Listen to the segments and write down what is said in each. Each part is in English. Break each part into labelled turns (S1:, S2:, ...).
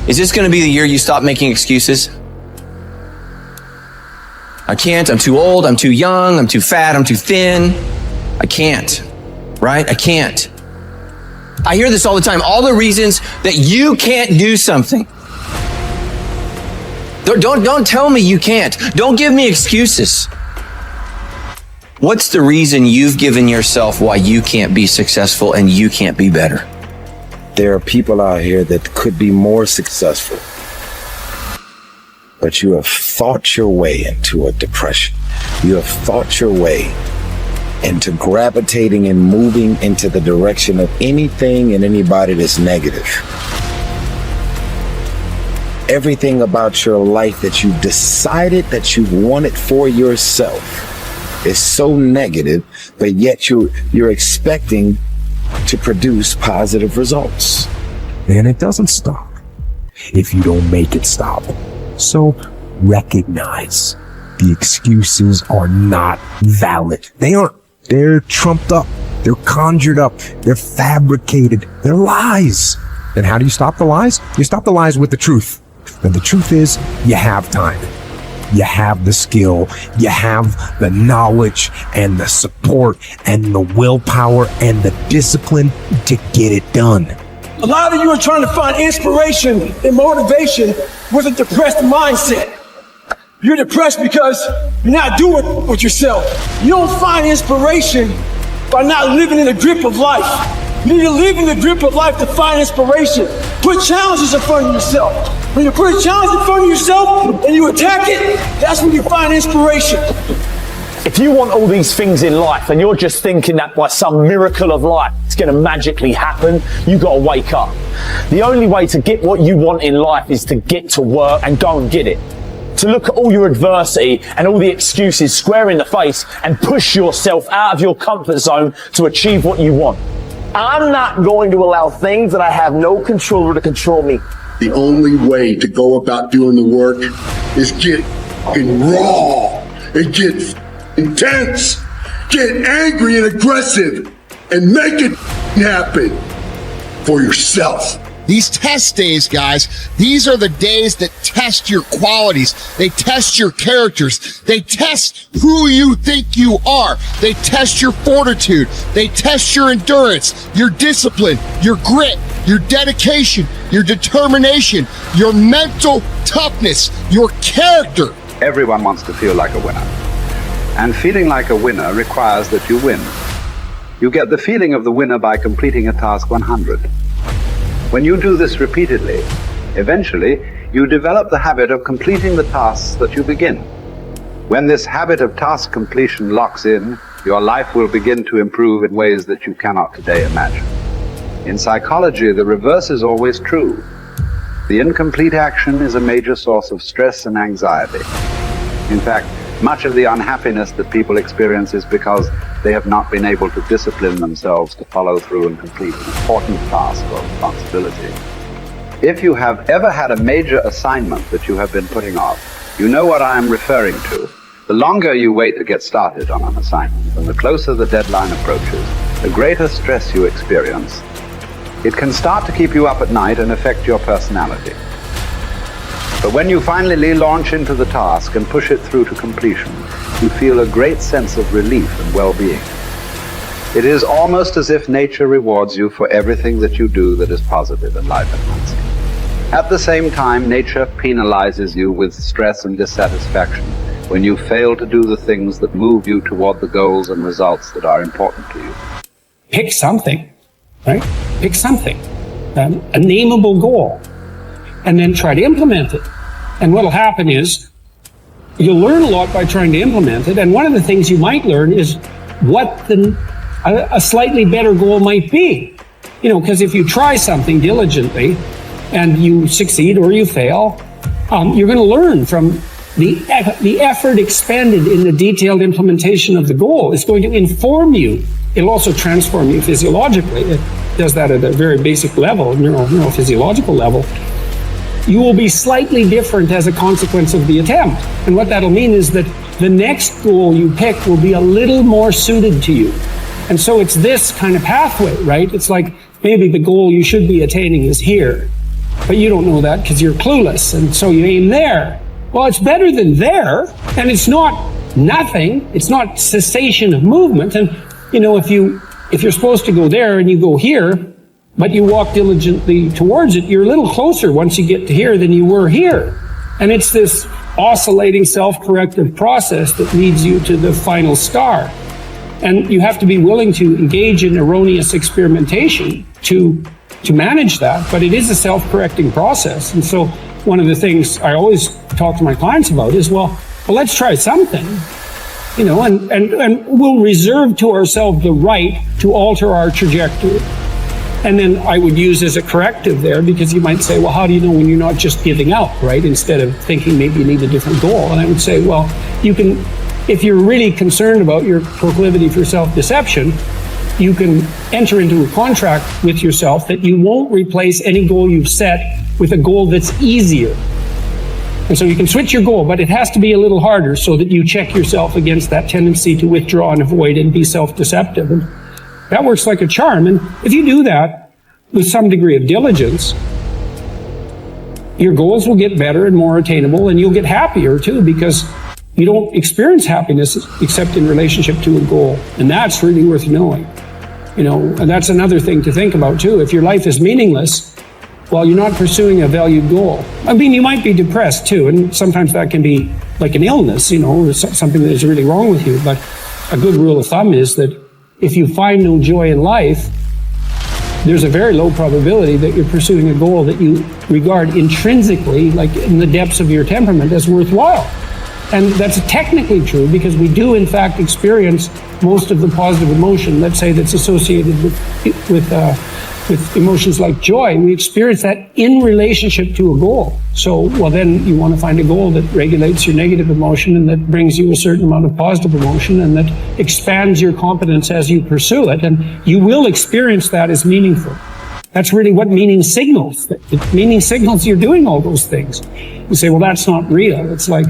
S1: Is this going to be the year you stop making excuses? I can't, I'm too old, I'm too young, I'm too fat, I'm too thin. I can't, right? I can't. I hear this all the time, all the reasons that you can't do something. Don't tell me you can't. Don't give me excuses. What's the reason you've given yourself why you can't be successful and you can't be better?
S2: There are people out here that could be more successful, but you have thought your way into a depression. You have thought your way into gravitating and moving into the direction of anything and anybody that's negative. Everything about your life that you decided that you wanted for yourself is so negative, but yet you're expecting to produce positive results.
S3: And it doesn't stop if you don't make it stop. So recognize the excuses are not valid. They aren't. They're trumped up. They're conjured up. They're fabricated. They're lies. And how do you stop the lies? You stop the lies with the truth. And the truth is, you have time. You have the skill. You have the knowledge and the support and the willpower and the discipline to get it done.
S4: A lot of you are trying to find inspiration and motivation with a depressed mindset. You're depressed because you're not doing with yourself. You don't find inspiration by not living in the grip of life. You need to live in the grip of life to find inspiration. Put challenges in front of yourself. When you put a challenge in front of yourself and you attack it, that's when you find inspiration.
S5: If you want all these things in life and you're just thinking that by some miracle of life it's going to magically happen, you got to wake up. The only way to get what you want in life is to get to work and go and get it. To look at all your adversity and all the excuses square in the face and push yourself out of your comfort zone to achieve what you want.
S6: I'm not going to allow things that I have no control over to control me.
S7: The only way to go about doing the work is get raw and get intense, get angry and aggressive, and make it happen for yourself.
S8: These test days, guys, these are the days that test your qualities. They test your characters. They test who you think you are. They test your fortitude. They test your endurance, your discipline, your grit, your dedication, your determination, your mental toughness, your character.
S9: Everyone wants to feel like a winner. And feeling like a winner requires that you win. You get the feeling of the winner by completing a task 100. When you do this repeatedly, eventually you develop the habit of completing the tasks that you begin. When this habit of task completion locks in, your life will begin to improve in ways that you cannot today imagine. In psychology, the reverse is always true. The incomplete action is a major source of stress and anxiety. In fact, much of the unhappiness that people experience is because they have not been able to discipline themselves to follow through and complete an important task or responsibility. If you have ever had a major assignment that you have been putting off, you know what I am referring to. The longer you wait to get started on an assignment, and the closer the deadline approaches, the greater stress you experience. It can start to keep you up at night and affect your personality. But when you finally launch into the task and push it through to completion, you feel a great sense of relief and well-being. It is almost as if nature rewards you for everything that you do that is positive and life-enhancing. At the same time, nature penalizes you with stress and dissatisfaction when you fail to do the things that move you toward the goals and results that are important to you.
S10: Pick something, right? Pick something, a nameable goal, and then try to implement it. And what'll happen is you'll learn a lot by trying to implement it. And one of the things you might learn is what a slightly better goal might be. You know, because if you try something diligently and you succeed or you fail, you're going to learn from the effort expended in the detailed implementation of the goal. Is going to inform you. It'll also transform you physiologically. It does that at a very basic level, neurophysiological level. You will be slightly different as a consequence of the attempt. And what that'll mean is that the next goal you pick will be a little more suited to you. And so it's this kind of pathway, right? It's like maybe the goal you should be attaining is here. but you don't know that because you're clueless, and so you aim there. Well, it's better than there, and it's not nothing. It's not cessation of movement. And if you're supposed to go there and you go here, but you walk diligently towards it, you're a little closer once you get to here than you were here. And it's this oscillating self-corrective process that leads you to the final star. And you have to be willing to engage in erroneous experimentation to manage that, but it is a self-correcting process. And so one of the things I always talk to my clients about is, well, let's try something, and we'll reserve to ourselves the right to alter our trajectory. And then I would use as a corrective there, because you might say, well, how do you know when you're not just giving up, right? Instead of thinking maybe you need a different goal. And I would say, well, you can, if you're really concerned about your proclivity for self-deception, you can enter into a contract with yourself that you won't replace any goal you've set with a goal that's easier. And so you can switch your goal, but it has to be a little harder so that you check yourself against that tendency to withdraw and avoid and be self-deceptive. And that works like a charm. And if you do that with some degree of diligence, your goals will get better and more attainable, and you'll get happier too, because you don't experience happiness except in relationship to a goal. And that's really worth knowing. And that's another thing to think about too. If your life is meaningless, well, you're not pursuing a valued goal. I mean, you might be depressed too, and sometimes that can be like an illness, or something that is really wrong with you. But a good rule of thumb is that if you find no joy in life, there's a very low probability that you're pursuing a goal that you regard intrinsically, like in the depths of your temperament, as worthwhile. And that's technically true, because we do in fact experience most of the positive emotion, let's say, that's associated with emotions like joy. We experience that in relationship to a goal. So, well, then you want to find a goal that regulates your negative emotion and that brings you a certain amount of positive emotion and that expands your competence as you pursue it. And you will experience that as meaningful. That's really what meaning signals. Meaning signals you're doing all those things. You say, well, that's not real. It's like,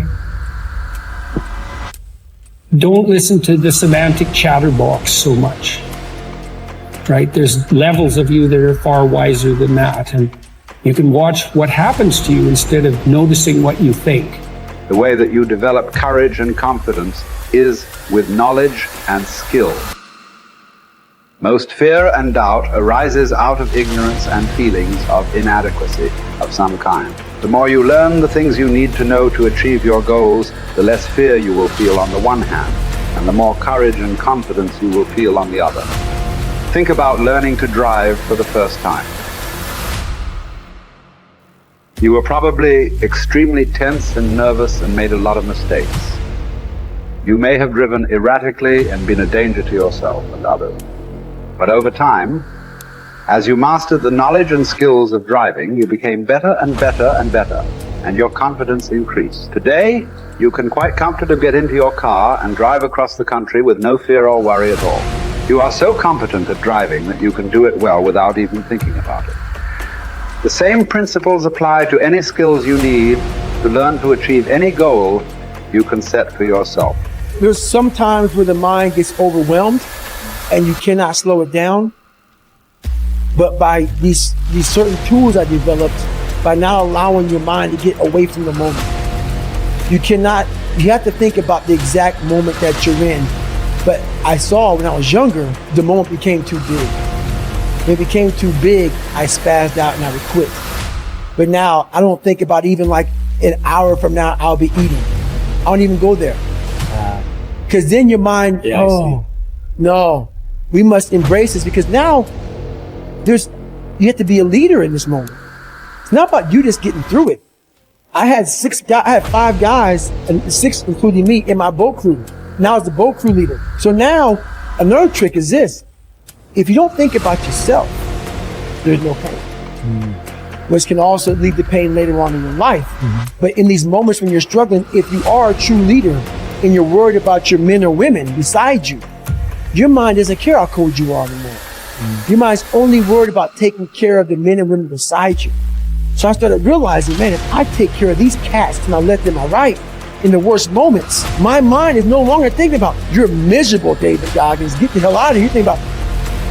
S10: don't listen to the semantic chatterbox so much. Right? There's levels of you that are far wiser than that. And you can watch what happens to you instead of noticing what you think.
S9: The way that you develop courage and confidence is with knowledge and skill. Most fear and doubt arises out of ignorance and feelings of inadequacy of some kind. The more you learn the things you need to know to achieve your goals, the less fear you will feel on the one hand, and the more courage and confidence you will feel on the other. Think about learning to drive for the first time. You were probably extremely tense and nervous and made a lot of mistakes. You may have driven erratically and been a danger to yourself and others. But over time, as you mastered the knowledge and skills of driving, you became better and better and better, and your confidence increased. Today, you can quite comfortably get into your car and drive across the country with no fear or worry at all. You are so competent at driving that you can do it well without even thinking about it. The same principles apply to any skills you need to learn to achieve any goal you can set for yourself.
S4: There's some times where the mind gets overwhelmed and you cannot slow it down. But by these certain tools I developed, by not allowing your mind to get away from the moment. You have to think about the exact moment that you're in. But I saw when I was younger, the moment became too big. When it became too big, I spazzed out and I would quit. But now I don't think about even like an hour from now, I'll be eating. I don't even go there. Because then your mind, no, we must embrace this, because now you have to be a leader in this moment. It's not about you just getting through it. I had 5 guys, and 6 including me, in my boat crew. Now I was the boat crew leader. So now another trick is this: if you don't think about yourself, there's no pain. Which can also lead to pain later on in your life. But in these moments when you're struggling, if you are a true leader and you're worried about your men or women beside you, your mind doesn't care how cold you are anymore. Your mind's only worried about taking care of the men and women beside you. So I started realizing, man, if I take care of these cats and I let them right in the worst moments, my mind is no longer thinking about, you're miserable, David Goggins, get the hell out of here. You think about,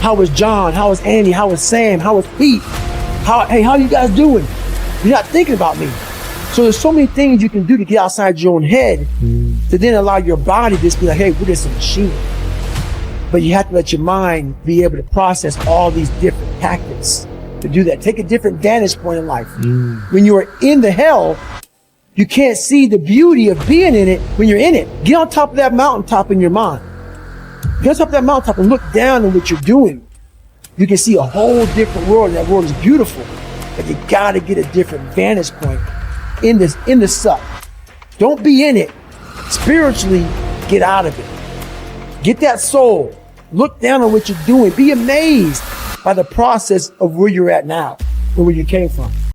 S4: how was John? How was Andy? How was Sam? How was Pete? How you guys doing? You're not thinking about me. So there's so many things you can do to get outside your own head to then allow your body to just be like, hey, we're just a machine. But you have to let your mind be able to process all these different tactics to do that. Take a different vantage point in life. When you are in the hell, you can't see the beauty of being in it when you're in it. Get on top of that mountaintop in your mind. Get on top of that mountaintop and look down on what you're doing. You can see a whole different world. That world is beautiful, but you gotta get a different vantage point in the suck. Don't be in it. Spiritually, get out of it. Get that soul. Look down on what you're doing. Be amazed by the process of where you're at now and where you came from.